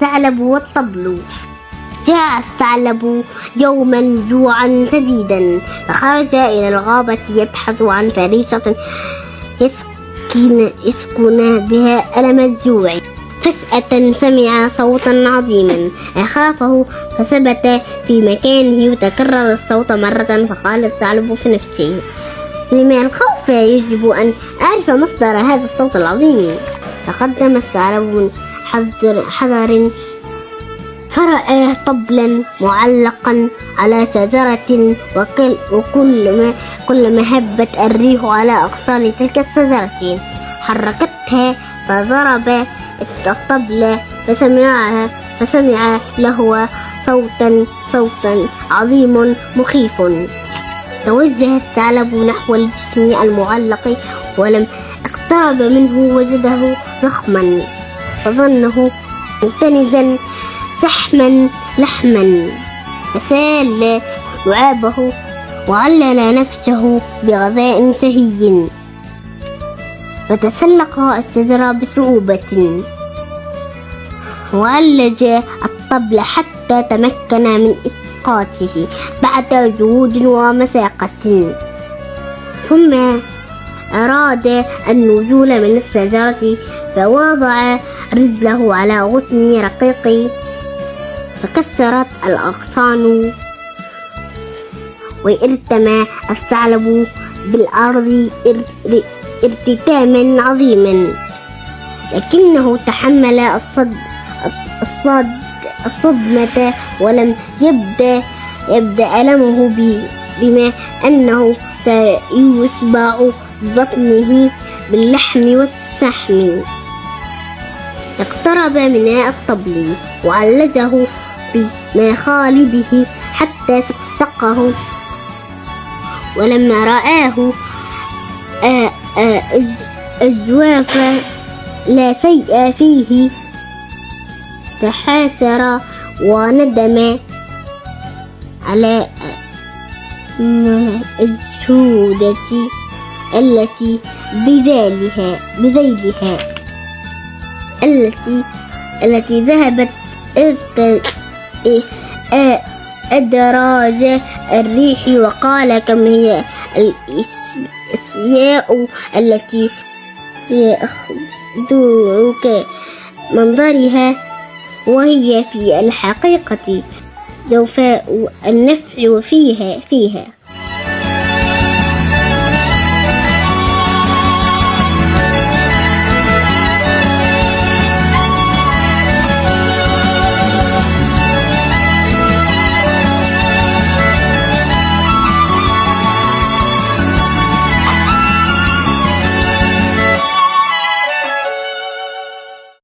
الثعلب والطبل. جاء الثعلب يوما جوعا شديدا، فخرج إلى الغابة يبحث عن فريسة يسكن بها ألم الجوع. فجأة سمع صوتا عظيما أخافه، فثبت في مكانه وتكرر الصوت مرة. فقال الثعلب في نفسه: لما الخوف يجب أن أعرف مصدر هذا الصوت العظيم. تقدم الثعلب من حذر فرأى طبلا معلقا على شجرة، كلما هبت الريح على أغصان تلك الشجرة حركتها، فضرب الطبل فسمع له صوتا عظيم مخيف. توجه الثعلب نحو الجسم المعلق، ولم اقترب منه وجده ضخما، فظنه ممتنزا سحما لحما، فسال لعابه وعلل نفسه بغذاء شهي، فتسلق الشجرة بصعوبة، وعلج الطبل حتى تمكن من إسقاطه بعد جهود ومشقة. ثم أراد النزول من الشجرة، فوضع رجله على غصن رقيق، فكسرت الأغصان، وارتمى الثعلب بالأرض ارتتاما عظيما، لكنه تحمل الصدمة ولم يبدأ ألمه بما أنه سيشبع بطنه باللحم والسحم. اقترب من الطبل وعلجه بمخالبه حتى سقه، ولما رآه الجواف لا شيء فيه تحاسر وندم على الجهودة التي بذيلها التي ذهبت أدراج الريح، وقال: كم هي الأشياء التي يخدعك منظرها، وهي في الحقيقة جوفاء النفع فيها.